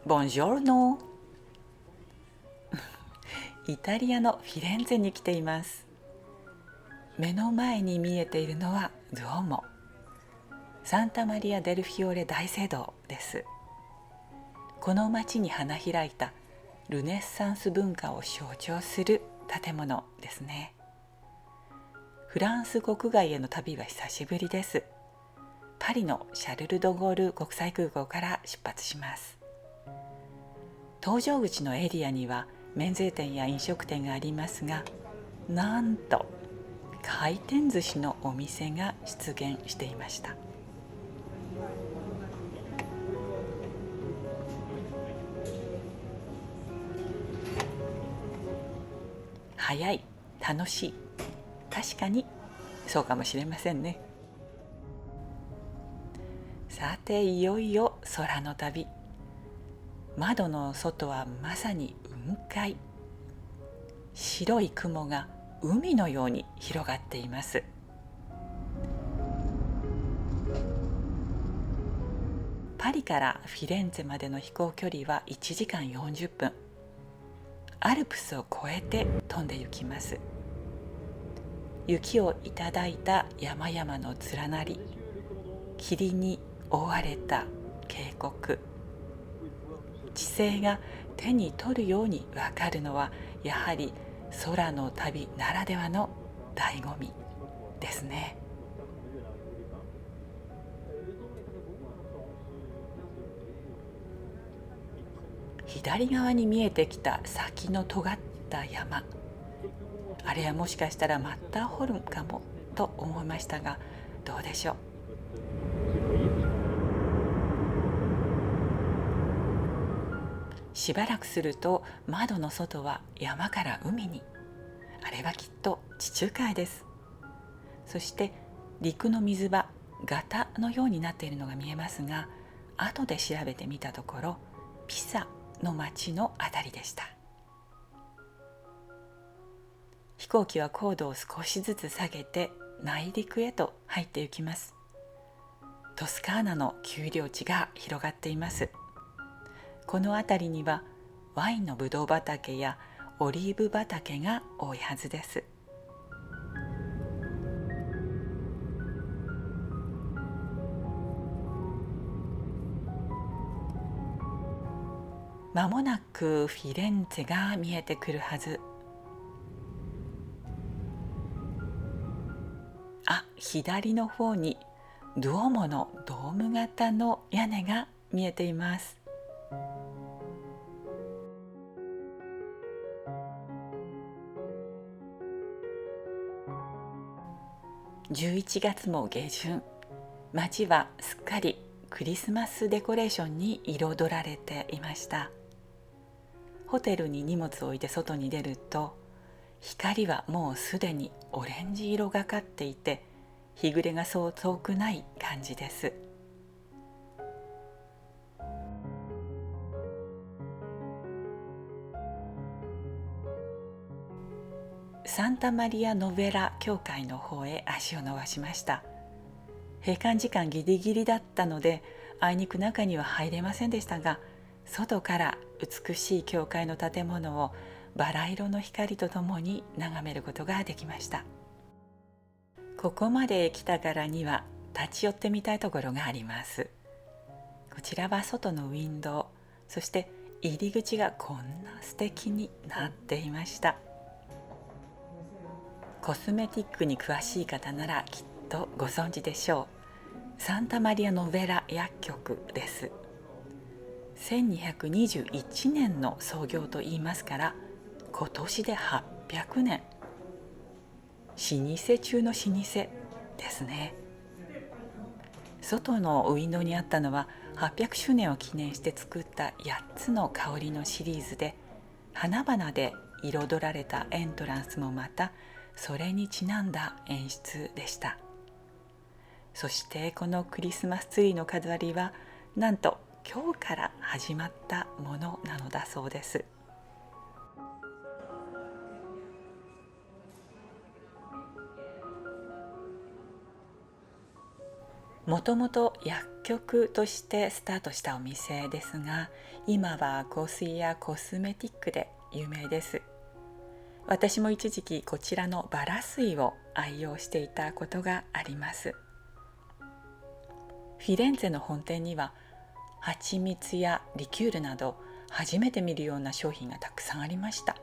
ボンジョルノ。イタリアのフィレンツェに来ています。目の前に見えているのはドゥオモ、サンタマリア・デルフィオレ大聖堂です。この町に花開いたルネッサンス文化を象徴する建物ですね。フランス国外への旅は久しぶりです。パリのシャルル・ド・ゴール国際空港から出発します。搭乗口のエリアには免税店や飲食店がありますが、なんと回転寿司のお店が出現していました。早い、楽しい、確かにそうかもしれませんね。さて、いよいよ空の旅。窓の外はまさに雲海。白い雲が海のように広がっています。パリからフィレンツェまでの飛行距離は1時間40分。アルプスを越えて飛んで行きます。雪をいただいた山々の連なり、霧に覆われた渓谷、地勢が手に取るようにわかるのはやはり空の旅ならではの醍醐味ですね。左側に見えてきた先の尖った山、あれはもしかしたらマッターホルンかもと思いましたが、どうでしょう。しばらくすると窓の外は山から海に。あれはきっと地中海です。そして陸の水場、ガタのようになっているのが見えますが、後で調べてみたところピサの町のあたりでした。飛行機は高度を少しずつ下げて内陸へと入っていきます。トスカーナの丘陵地が広がっています。この辺りにはワインのブドウ畑やオリーブ畑が多いはずです。まもなくフィレンツェが見えてくるはず。左の方にドゥオモのドーム型の屋根が見えています。11月も下旬、街はすっかりクリスマスデコレーションに彩られていました。ホテルに荷物を置いて外に出ると、光はもうすでにオレンジ色がかっていて、日暮れがそう遠くない感じです。サンタマリア・ノベラ教会の方へ足を伸ばしました。閉館時間ギリギリだったので、あいにく中には入れませんでしたが、外から美しい教会の建物をバラ色の光とともに眺めることができました。ここまで来たからには立ち寄ってみたいところがあります。こちらは外のウィンドウ、そして入り口がこんな素敵になっていました。コスメティックに詳しい方ならきっとご存知でしょう。サンタマリア・ノベラ薬局です。1221年の創業といいますから、今年で800年。老舗中の老舗ですね。外のウィンドウにあったのは800周年を記念して作った8つの香りのシリーズで、花々で彩られたエントランスもまたそれにちなんだ演出でした。そしてこのクリスマスツリーの飾りはなんと今日から始まったものなのだそうです。もともと薬局としてスタートしたお店ですが、今は香水やコスメティックで有名です。私も一時期こちらのバラ水を愛用していたことがあります。フィレンツェの本店には蜂蜜やリキュールなど初めて見るような商品がたくさんありました。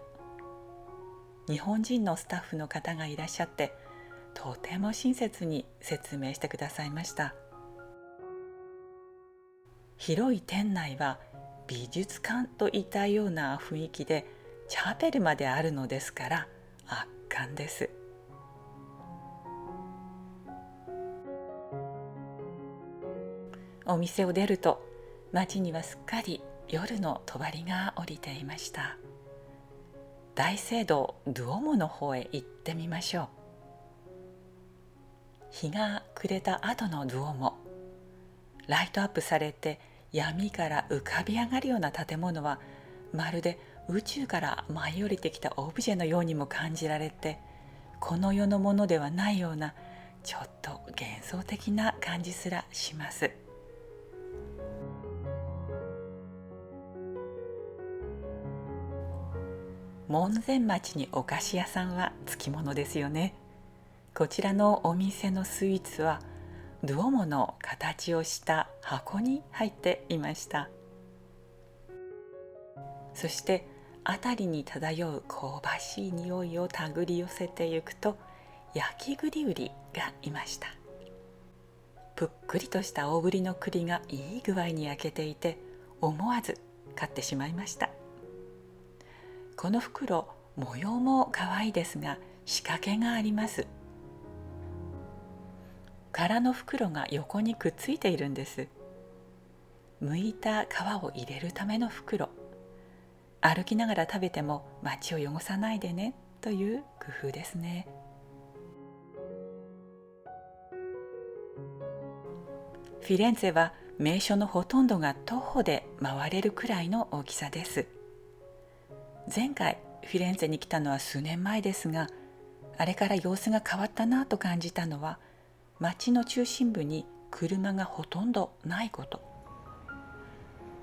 日本人のスタッフの方がいらっしゃって、とても親切に説明してくださいました。広い店内は美術館といったような雰囲気で、チャペルまであるのですから圧巻です。お店を出ると街にはすっかり夜の帳が降りていました。大聖堂ドゥオモの方へ行ってみましょう。日が暮れた後のドゥオモ、ライトアップされて闇から浮かび上がるような建物は、まるで宇宙から舞い降りてきたオブジェのようにも感じられて、この世のものではないようなちょっと幻想的な感じすらします。門前町にお菓子屋さんはつきものですよね。こちらのお店のスイーツはドゥオモの形をした箱に入っていました。そして辺りに漂う香ばしい匂いを手繰り寄せてゆくと、焼き栗売りがいました。ぷっくりとした大ぶりの栗がいい具合に焼けていて、思わず買ってしまいました。この袋、模様も可愛いですが仕掛けがあります。空の袋が横にくっついているんです。剥いた皮を入れるための袋。歩きながら食べても街を汚さないでねという工夫ですね。フィレンツェは名所のほとんどが徒歩で回れるくらいの大きさです。前回フィレンツェに来たのは数年前ですが、あれから様子が変わったなと感じたのは、街の中心部に車がほとんどないこと。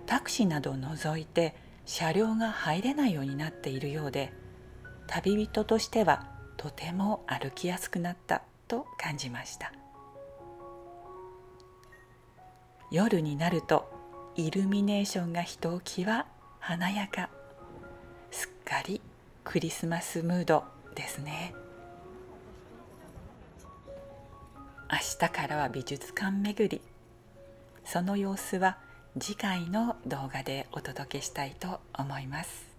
タクシーなどを除いて車両が入れないようになっているようで、旅人としてはとても歩きやすくなったと感じました。夜になるとイルミネーションがひときわ華やか。すっかりクリスマスムードですね。明日からは美術館巡り。その様子は次回の動画でお届けしたいと思います。